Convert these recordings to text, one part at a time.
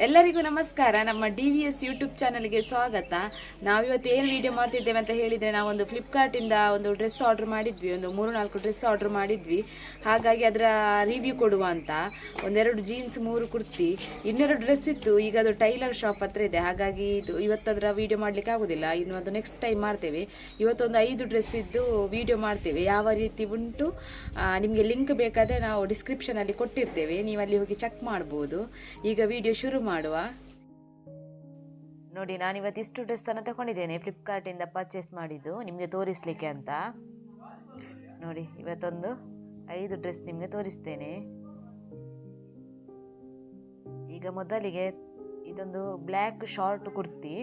ಎಲ್ಲರಿಗೂ ನಮಸ್ಕಾರ. ನಮ್ಮ DVS ಯೂಟ್ಯೂಬ್ ಚಾನಲ್ಗೆ ಸ್ವಾಗತ. ನಾವಿವತ್ತು ಏನು ವಿಡಿಯೋ ಮಾಡ್ತಿದ್ದೇವೆ ಅಂತ ಹೇಳಿದರೆ, ನಾವೊಂದು ಫ್ಲಿಪ್ಕಾರ್ಟಿಂದ ಒಂದು ಡ್ರೆಸ್ ಆರ್ಡರ್ ಮಾಡಿದ್ವಿ. ಒಂದು 3-4 ಡ್ರೆಸ್ ಆರ್ಡರ್ ಮಾಡಿದ್ವಿ. ಹಾಗಾಗಿ ಅದರ ರಿವ್ಯೂ ಕೊಡುವ ಅಂತ. ಒಂದೆರಡು ಜೀನ್ಸ್, 3 ಕುರ್ತಿ, ಇನ್ನೆರಡು ಡ್ರೆಸ್ ಇತ್ತು. ಈಗ ಅದು ಟೈಲರ್ ಶಾಪ್ ಹತ್ರ ಇದೆ. ಹಾಗಾಗಿ ಇವತ್ತು ಅದರ ವಿಡಿಯೋ ಮಾಡಲಿಕ್ಕೆ ಆಗೋದಿಲ್ಲ. ಇನ್ನು ಅದು ನೆಕ್ಸ್ಟ್ ಟೈಮ್ ಮಾಡ್ತೇವೆ. ಇವತ್ತೊಂದು 5 ಡ್ರೆಸ್ ಇದ್ದು ವಿಡಿಯೋ ಮಾಡ್ತೇವೆ. ಯಾವ ರೀತಿ ಉಂಟು ನಿಮಗೆ ಲಿಂಕ್ ಬೇಕಾದರೆ ನಾವು ಡಿಸ್ಕ್ರಿಪ್ಷನಲ್ಲಿ ಕೊಟ್ಟಿರ್ತೇವೆ. ನೀವು ಅಲ್ಲಿ ಹೋಗಿ ಚೆಕ್ ಮಾಡ್ಬೋದು. ಈಗ ವಿಡಿಯೋ ಶುರು ಮಾಡುವ. ನೋಡಿ, ನಾನಿವತ್ತು ಇಷ್ಟು ಡ್ರೆಸ್ಸನ್ನು ತಗೊಂಡಿದ್ದೇನೆ. ಫ್ಲಿಪ್ಕಾರ್ಟಿಂದ ಪರ್ಚೇಸ್ ಮಾಡಿದ್ದು ನಿಮಗೆ ತೋರಿಸಲಿಕ್ಕೆ ಅಂತ. ನೋಡಿ, ಇವತ್ತೊಂದು 5 ಡ್ರೆಸ್ ನಿಮಗೆ ತೋರಿಸ್ತೇನೆ. ಈಗ ಮೊದಲಿಗೆ ಇದೊಂದು ಬ್ಲ್ಯಾಕ್ ಶಾರ್ಟ್ ಕುರ್ತಿ.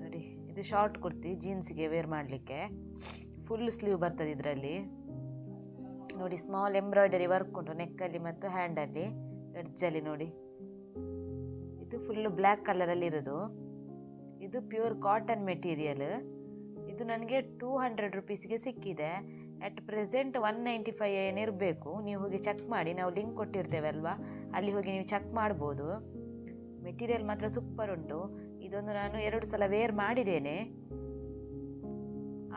ನೋಡಿ, ಇದು ಶಾರ್ಟ್ ಕುರ್ತಿ, ಜೀನ್ಸ್ಗೆ ವೇರ್ ಮಾಡಲಿಕ್ಕೆ. ಫುಲ್ ಸ್ಲೀವ್ ಬರ್ತದೆ ಇದರಲ್ಲಿ. ನೋಡಿ, ಸ್ಮಾಲ್ ಎಂಬ್ರಾಯ್ಡರಿ ವರ್ಕ್ ಉಂಟು ನೆಕ್ಕಲ್ಲಿ ಮತ್ತು ಹ್ಯಾಂಡಲ್ಲಿ, ಎಡ್ಜಲ್ಲಿ. ನೋಡಿ, ಇದು ಫುಲ್ಲು ಬ್ಲ್ಯಾಕ್ ಕಲರಲ್ಲಿ ಇರೋದು. ಇದು ಪ್ಯೂರ್ ಕಾಟನ್ ಮೆಟೀರಿಯಲ್. ಇದು ನನಗೆ 200 ರುಪೀಸ್ಗೆ ಸಿಕ್ಕಿದೆ. ಅಟ್ ಪ್ರೆಸೆಂಟ್ 195 ಏನಿರಬೇಕು. ನೀವು ಹೋಗಿ ಚೆಕ್ ಮಾಡಿ, ನಾವು ಲಿಂಕ್ ಕೊಟ್ಟಿರ್ತೇವೆ ಅಲ್ವಾ, ಅಲ್ಲಿ ಹೋಗಿ ನೀವು ಚೆಕ್ ಮಾಡ್ಬೋದು. ಮೆಟೀರಿಯಲ್ ಮಾತ್ರ ಸೂಪರ್ ಉಂಟು. ಇದೊಂದು ನಾನು 2 ಸಲ ವೇರ್ ಮಾಡಿದ್ದೇನೆ,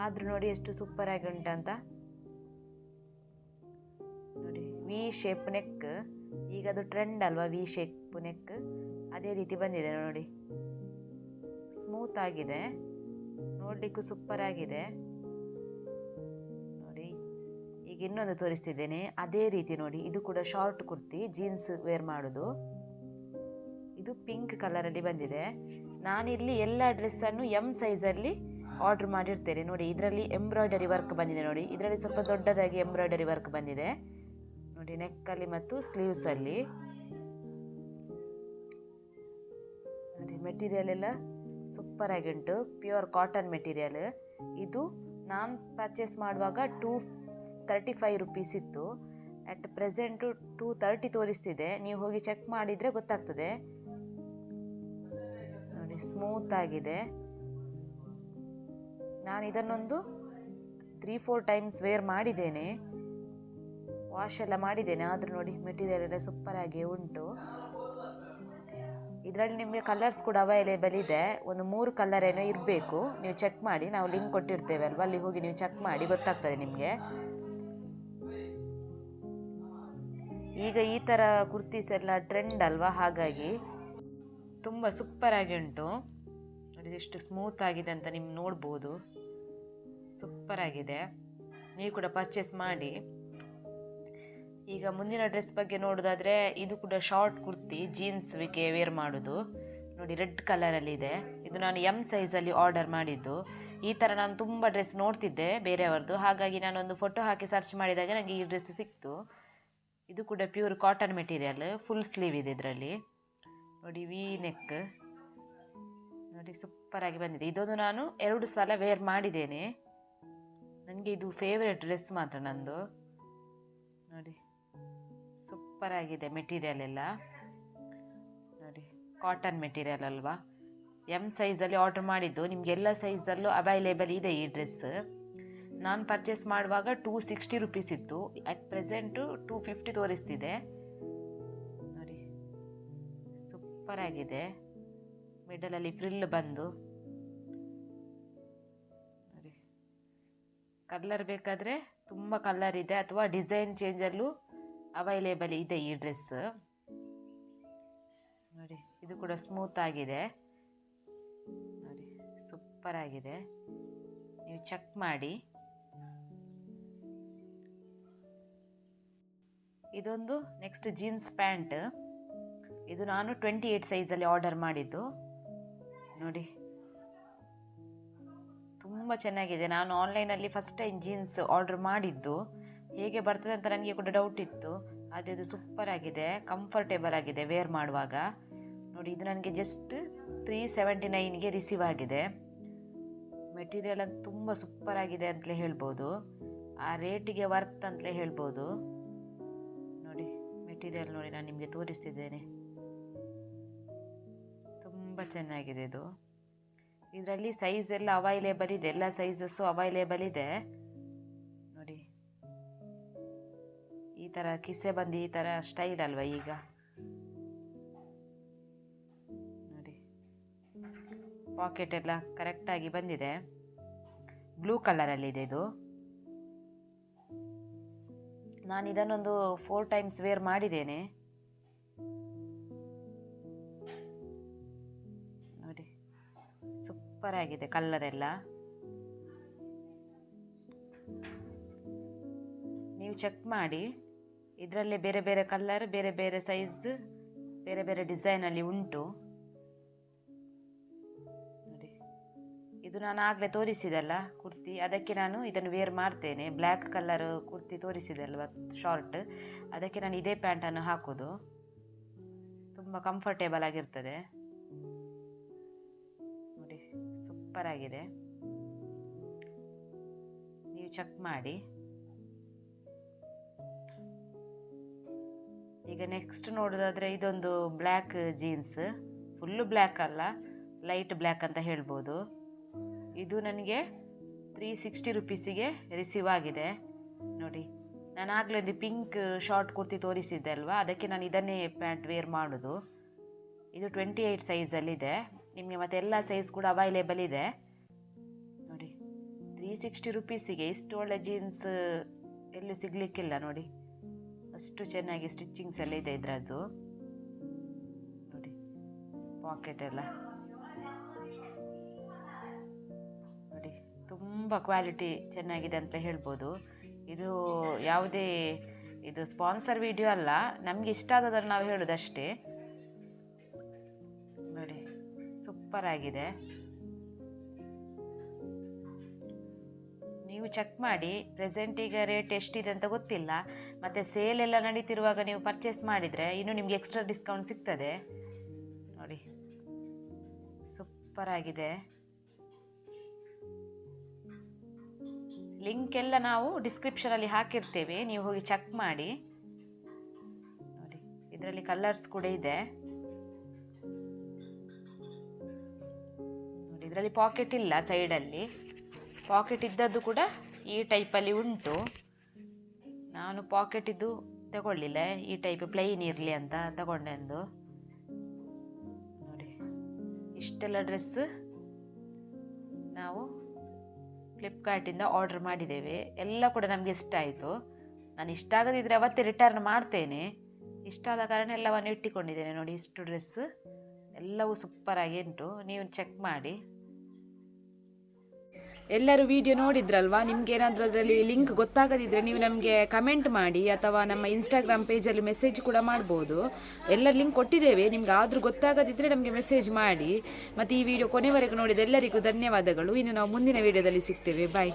ಆದರೂ ನೋಡಿ ಎಷ್ಟು ಸೂಪರ್ ಆಗಿ ಉಂಟಂತ. ನೋಡಿ, ವಿ ಶೇಪ್ ನೆಕ್. ಈಗ ಅದು ಟ್ರೆಂಡ್ ಅಲ್ವಾ, ವಿ ಶೇಪ್ ನೆಕ್. ಅದೇ ರೀತಿ ಬಂದಿದೆ ನೋಡಿ, ಸ್ಮೂತ್ ಆಗಿದೆ, ನೋಡಲಿಕ್ಕೂ ಸೂಪರ್ ಆಗಿದೆ. ನೋಡಿ, ಈಗ ಇನ್ನೊಂದು ತೋರಿಸ್ತಿದ್ದೇನೆ ಅದೇ ರೀತಿ. ನೋಡಿ, ಇದು ಕೂಡ ಶಾರ್ಟ್ ಕುರ್ತಿ, ಜೀನ್ಸ್ ವೇರ್ ಮಾಡೋದು. ಇದು ಪಿಂಕ್ ಕಲರಲ್ಲಿ ಬಂದಿದೆ. ನಾನಿಲ್ಲಿ ಎಲ್ಲ ಡ್ರೆಸ್ಸನ್ನು ಎಮ್ ಸೈಜಲ್ಲಿ ಆರ್ಡ್ರ್ ಮಾಡಿರ್ತೇನೆ. ನೋಡಿ, ಇದರಲ್ಲಿ ಎಂಬ್ರಾಯ್ಡರಿ ವರ್ಕ್ ಬಂದಿದೆ. ನೋಡಿ, ಇದರಲ್ಲಿ ಸ್ವಲ್ಪ ದೊಡ್ಡದಾಗಿ ಎಂಬ್ರಾಯ್ಡರಿ ವರ್ಕ್ ಬಂದಿದೆ. ನೋಡಿ, ನೆಕ್ಕಲ್ಲಿ ಮತ್ತು ಸ್ಲೀವ್ಸಲ್ಲಿ. ನೋಡಿ, ಮೆಟೀರಿಯಲ್ ಎಲ್ಲ ಸೂಪರ್ ಆಗಿ ಉಂಟು, ಪ್ಯೂರ್ ಕಾಟನ್ ಮೆಟೀರಿಯಲ್. ಇದು ನಾನು ಪರ್ಚೇಸ್ ಮಾಡುವಾಗ 235 ರುಪೀಸ್ ಇತ್ತು. At present 230 ತೋರಿಸ್ತಿದೆ. ನೀವು ಹೋಗಿ ಚೆಕ್ ಮಾಡಿದರೆ ಗೊತ್ತಾಗ್ತದೆ. ನೋಡಿ, ಸ್ಮೂತ್ ಆಗಿದೆ. ನಾನು ಇದನ್ನೊಂದು 3-4 ಟೈಮ್ಸ್ ವೇರ್ ಮಾಡಿದ್ದೇನೆ, ವಾಶ್ ಎಲ್ಲ ಮಾಡಿದ್ದೇನೆ. ಆದರೂ ನೋಡಿ, ಮೆಟೀರಿಯಲ್ ಎಲ್ಲ ಸೂಪರ್ ಆಗಿ ಉಂಟು. ಇದರಲ್ಲಿ ನಿಮಗೆ ಕಲರ್ಸ್ ಕೂಡ ಅವೈಲೇಬಲ್ ಇದೆ. ಒಂದು 3 ಕಲರ್ ಏನೋ ಇರಬೇಕು. ನೀವು ಚೆಕ್ ಮಾಡಿ, ನಾವು ಲಿಂಕ್ ಕೊಟ್ಟಿರ್ತೇವೆ ಅಲ್ವಾ, ಅಲ್ಲಿ ಹೋಗಿ ನೀವು ಚೆಕ್ ಮಾಡಿ ಗೊತ್ತಾಗ್ತದೆ ನಿಮಗೆ. ಈಗ ಈ ಥರ ಕುರ್ತೀಸ್ ಎಲ್ಲ ಟ್ರೆಂಡ್ ಅಲ್ವಾ, ಹಾಗಾಗಿ ತುಂಬ ಸೂಪರ್ ಆಗಿ ಉಂಟು. ನೋಡಿ, ಎಷ್ಟು ಸ್ಮೂತ್ ಆಗಿದೆ ಅಂತ ನಿಮ್ಗೆ ನೋಡ್ಬೋದು. ಸೂಪರ್ ಆಗಿದೆ, ನೀವು ಕೂಡ ಪರ್ಚೇಸ್ ಮಾಡಿ. ಈಗ ಮುಂದಿನ ಡ್ರೆಸ್ ಬಗ್ಗೆ ನೋಡೋದಾದರೆ, ಇದು ಕೂಡ ಶಾರ್ಟ್ ಕುರ್ತಿ, ಜೀನ್ಸ್ಗೆ ವೇರ್ ಮಾಡೋದು. ನೋಡಿ, ರೆಡ್ ಕಲರಲ್ಲಿದೆ. ಇದು ನಾನು ಎಮ್ ಸೈಜಲ್ಲಿ ಆರ್ಡರ್ ಮಾಡಿದ್ದು. ಈ ಥರ ನಾನು ತುಂಬ ಡ್ರೆಸ್ ನೋಡ್ತಿದ್ದೆ ಬೇರೆಯವ್ರದ್ದು, ಹಾಗಾಗಿ ನಾನೊಂದು ಫೋಟೋ ಹಾಕಿ ಸರ್ಚ್ ಮಾಡಿದಾಗ ನನಗೆ ಈ ಡ್ರೆಸ್ ಸಿಕ್ತು. ಇದು ಕೂಡ pure cotton material, full sleeve ಇದೆ ಇದರಲ್ಲಿ. ನೋಡಿ, ವಿ ನೆಕ್. ನೋಡಿ, ಸೂಪರಾಗಿ ಬಂದಿದೆ. ಇದೊಂದು ನಾನು 2 ಸಲ ವೇರ್ ಮಾಡಿದ್ದೇನೆ. ನನಗೆ ಇದು ಫೇವ್ರೆಟ್ ಡ್ರೆಸ್ ಮಾತ್ರ ನಂದು. ನೋಡಿ, ಸೂಪರ್ ಆಗಿದೆ ಮೆಟೀರಿಯಲ್ ಎಲ್ಲ. ನೋಡಿ, ಕಾಟನ್ ಮೆಟೀರಿಯಲ್ ಅಲ್ವಾ. ಎಮ್ ಸೈಜಲ್ಲಿ ಆರ್ಡರ್ ಮಾಡಿದ್ದು. ನಿಮ್ಗೆ ಎಲ್ಲ ಸೈಜಲ್ಲೂ ಅವೈಲೇಬಲ್ ಇದೆ ಈ ಡ್ರೆಸ್. ನಾನು ಪರ್ಚೇಸ್ ಮಾಡುವಾಗ 260 ರುಪೀಸ್ ಇತ್ತು. At present 250 ತೋರಿಸ್ತಿದೆ. ನೋಡಿ, ಸೂಪರ್ ಆಗಿದೆ. ಮಿಡಲಲ್ಲಿ ಫ್ರಿಲ್ ಬಂದು. ನೋಡಿ, ಕಲರ್ ಬೇಕಾದರೆ ತುಂಬ ಕಲರ್ ಇದೆ, ಅಥವಾ ಡಿಸೈನ್ ಚೇಂಜಲ್ಲೂ ಅವೈಲೇಬಲ್ ಇದೆ ಈ ಡ್ರೆಸ್. ನೋಡಿ, ಇದು ಕೂಡ ಸ್ಮೂತ್ ಆಗಿದೆ. ನೋಡಿ, ಸೂಪರ್ ಆಗಿದೆ, ನೀವು ಚೆಕ್ ಮಾಡಿ. ಇದೊಂದು ನೆಕ್ಸ್ಟ್ ಜೀನ್ಸ್ ಪ್ಯಾಂಟ್. ಇದು ನಾನು 28 ಸೈಜಲ್ಲಿ ಆರ್ಡರ್ ಮಾಡಿದ್ದು. ನೋಡಿ, ತುಂಬ ಚೆನ್ನಾಗಿದೆ. ನಾನು ಆನ್ಲೈನಲ್ಲಿ ಫಸ್ಟ್ ಟೈಮ್ ಜೀನ್ಸ್ ಆರ್ಡರ್ ಮಾಡಿದ್ದು. ಹೇಗೆ ಬರ್ತದೆ ಅಂತ ನನಗೆ ಕೂಡ ಡೌಟ್ ಇತ್ತು. ಆದರೆ ಇದು ಸೂಪರ್ ಆಗಿದೆ, ಕಂಫರ್ಟೇಬಲ್ ಆಗಿದೆ ವೇರ್ ಮಾಡುವಾಗ. ನೋಡಿ, ಇದು ನನಗೆ ಜಸ್ಟ್ 379ಗೆ ರಿಸೀವ್ ಆಗಿದೆ. ಮೆಟೀರಿಯಲ್ ಅಂತ ತುಂಬ ಸೂಪರ್ ಆಗಿದೆ ಅಂತಲೇ ಹೇಳ್ಬೋದು. ಆ ರೇಟಿಗೆ ವರ್ತ್ ಅಂತಲೇ ಹೇಳ್ಬೋದು. ನೋಡಿ, ಮೆಟೀರಿಯಲ್ ನೋಡಿ, ನಾನು ನಿಮಗೆ ತೋರಿಸ್ತಿದ್ದೇನೆ. ತುಂಬ ಚೆನ್ನಾಗಿದೆ ಇದು. ಇದರಲ್ಲಿ ಸೈಜ್ ಎಲ್ಲ ಅವೈಲೇಬಲ್ ಇದೆ, ಎಲ್ಲ ಸೈಜಸ್ಸು ಅವೈಲೇಬಲ್ ಇದೆ. ನೋಡಿ, ಈ ಥರ ಕಿಸೆ ಬಂದು ಈ ಥರ ಸ್ಟೈಲ್ ಅಲ್ವಾ ಈಗ. ಪಾಕೆಟ್ ಎಲ್ಲ ಕರೆಕ್ಟಾಗಿ ಬಂದಿದೆ. ಬ್ಲೂ ಕಲರಲ್ಲಿದೆ ಇದು. ನಾನು ಇದನ್ನೊಂದು 4 ಟೈಮ್ಸ್ ವೇರ್ ಮಾಡಿದ್ದೇನೆ. ನೋಡಿ ಸೂಪರ್ ಆಗಿದೆ ಕಲರ್ ಎಲ್ಲ. ನೀವು ಚೆಕ್ ಮಾಡಿ, ಇದರಲ್ಲೇ ಬೇರೆ ಬೇರೆ ಕಲರ್, ಬೇರೆ ಬೇರೆ ಸೈಜ್, ಬೇರೆ ಬೇರೆ ಡಿಸೈನಲ್ಲಿ ಉಂಟು ನೋಡಿ. ಇದು ನಾನು ಆಗಲೇ ತೋರಿಸಿದಲ್ಲ ಕುರ್ತಿ, ಅದಕ್ಕೆ ನಾನು ಇದನ್ನು ವೇರ್ ಮಾಡ್ತೇನೆ. ಬ್ಲ್ಯಾಕ್ ಕಲರ್ ಕುರ್ತಿ ತೋರಿಸಿದಲ್ವ ಶಾರ್ಟ್, ಅದಕ್ಕೆ ನಾನು ಇದೇ ಪ್ಯಾಂಟನ್ನು ಹಾಕೋದು. ತುಂಬ ಕಂಫರ್ಟೇಬಲ್ ಆಗಿರ್ತದೆ ನೋಡಿ, ಸೂಪರ್ ಆಗಿದೆ. ನೀವು ಚೆಕ್ ಮಾಡಿ. ಈಗ ನೆಕ್ಸ್ಟ್ ನೋಡೋದಾದರೆ ಇದೊಂದು ಬ್ಲ್ಯಾಕ್ ಜೀನ್ಸ್, ಫುಲ್ಲು ಬ್ಲ್ಯಾಕ್ ಅಲ್ಲ, ಲೈಟ್ ಬ್ಲ್ಯಾಕ್ ಅಂತ ಹೇಳ್ಬೋದು. ಇದು ನನಗೆ 360 ರುಪೀಸಿಗೆ ರಿಸೀವ್ ಆಗಿದೆ ನೋಡಿ. ನಾನು ಆಗಲೇ ಒಂದು ಪಿಂಕ್ ಶಾರ್ಟ್ ಕುರ್ತಿ ತೋರಿಸಿದ್ದೆ ಅಲ್ವಾ, ಅದಕ್ಕೆ ನಾನು ಇದನ್ನೇ ಪ್ಯಾಂಟ್ ವೇರ್ ಮಾಡೋದು. ಇದು 28 ಸೈಜಲ್ಲಿದೆ. ನಿಮಗೆ ಮತ್ತೆ ಎಲ್ಲ ಸೈಜ್ ಕೂಡ ಅವೈಲೇಬಲ್ ಇದೆ ನೋಡಿ. 360 ರುಪೀಸಿಗೆ ಇಷ್ಟು ಒಳ್ಳೆ ಜೀನ್ಸ್ ಎಲ್ಲೂ ಸಿಗಲಿಕ್ಕಿಲ್ಲ ನೋಡಿ. ಅಷ್ಟು ಚೆನ್ನಾಗಿ ಸ್ಟಿಚ್ಚಿಂಗ್ಸ್ ಎಲ್ಲ ಇದೆ ಇದರದ್ದು ನೋಡಿ. ಪಾಕೆಟ್ ಎಲ್ಲ ನೋಡಿ, ತುಂಬ ಕ್ವಾಲಿಟಿ ಚೆನ್ನಾಗಿದೆ ಅಂತ ಹೇಳ್ಬೋದು. ಇದು ಯಾವುದೇ ಇದು ಸ್ಪಾನ್ಸರ್ ವಿಡಿಯೋ ಅಲ್ಲ, ನಮಗೆ ಇಷ್ಟ ಆದದನ್ನು ನಾವು ಹೇಳೋದಷ್ಟೇ ನೋಡಿ. ಸೂಪರ್ ಆಗಿದೆ. ನೀವು ಚೆಕ್ ಮಾಡಿ. ಪ್ರೆಸೆಂಟ್ ಈಗ ರೇಟ್ ಎಷ್ಟಿದೆ ಅಂತ ಗೊತ್ತಿಲ್ಲ, ಮತ್ತು ಸೇಲ್ ಎಲ್ಲ ನಡೀತಿರುವಾಗ ನೀವು ಪರ್ಚೇಸ್ ಮಾಡಿದರೆ ಇನ್ನೂ ನಿಮಗೆ ಎಕ್ಸ್ಟ್ರಾ ಡಿಸ್ಕೌಂಟ್ ಸಿಗ್ತದೆ ನೋಡಿ. ಸೂಪರ್ ಆಗಿದೆ. ಲಿಂಕ್ ಎಲ್ಲ ನಾವು ಡಿಸ್ಕ್ರಿಪ್ಷನಲ್ಲಿ ಹಾಕಿರ್ತೇವೆ, ನೀವು ಹೋಗಿ ಚೆಕ್ ಮಾಡಿ ನೋಡಿ. ಇದರಲ್ಲಿ ಕಲರ್ಸ್ ಕೂಡ ಇದೆ ನೋಡಿ. ಇದರಲ್ಲಿ ಪಾಕೆಟ್ ಇಲ್ಲ, ಸೈಡಲ್ಲಿ ಪಾಕೆಟ್ ಇದ್ದದ್ದು ಕೂಡ ಈ ಟೈಪಲ್ಲಿ ಉಂಟು. ನಾನು ಪಾಕೆಟ್ ಇದ್ದು ತಗೊಳ್ಳಿಲ್ಲ, ಈ ಟೈಪ್ ಪ್ಲೈನ್ ಇರಲಿ ಅಂತ ತಗೊಂಡೆಂದು ನೋಡಿ. ಇಷ್ಟೆಲ್ಲ ಡ್ರೆಸ್ ನಾವು ಫ್ಲಿಪ್ಕಾರ್ಟಿಂದ ಆರ್ಡರ್ ಮಾಡಿದ್ದೇವೆ. ಎಲ್ಲ ಕೂಡ ನಮಗೆ ಇಷ್ಟ ಆಯಿತು. ನಾನು ಇಷ್ಟ ಆಗದಿದ್ದರೆ ಅವತ್ತೇ ರಿಟರ್ನ್ ಮಾಡ್ತೇನೆ. ಇಷ್ಟ ಆದ ಕಾರಣ ಎಲ್ಲವನ್ನು ಇಟ್ಟುಕೊಂಡಿದ್ದೇನೆ ನೋಡಿ. ಇಷ್ಟು ಡ್ರೆಸ್ ಎಲ್ಲವೂ ಸೂಪರಾಗಿ ಉಂಟು, ನೀವು ಚೆಕ್ ಮಾಡಿ. ಎಲ್ಲರೂ ವಿಡಿಯೋ ನೋಡಿದ್ರಲ್ವಾ? ನಿಮ್ಗೆ ಏನಾದರೂ ಅದರಲ್ಲಿ ಲಿಂಕ್ ಗೊತ್ತಾಗದಿದ್ದರೆ ನೀವು ನಮಗೆ ಕಮೆಂಟ್ ಮಾಡಿ, ಅಥವಾ ನಮ್ಮ ಇನ್ಸ್ಟಾಗ್ರಾಮ್ ಪೇಜಲ್ಲಿ ಮೆಸೇಜ್ ಕೂಡ ಮಾಡ್ಬೋದು. ಎಲ್ಲ ಲಿಂಕ್ ಕೊಟ್ಟಿದ್ದೇವೆ, ನಿಮ್ಗೆ ಆದರೂ ಗೊತ್ತಾಗದಿದ್ದರೆ ನಮಗೆ ಮೆಸೇಜ್ ಮಾಡಿ. ಮತ್ತು ಈ ವಿಡಿಯೋ ಕೊನೆವರೆಗೂ ನೋಡಿದ ಎಲ್ಲರಿಗೂ ಧನ್ಯವಾದಗಳು. ಇನ್ನು ನಾವು ಮುಂದಿನ ವಿಡಿಯೋದಲ್ಲಿ ಸಿಗ್ತೇವೆ. ಬಾಯ್.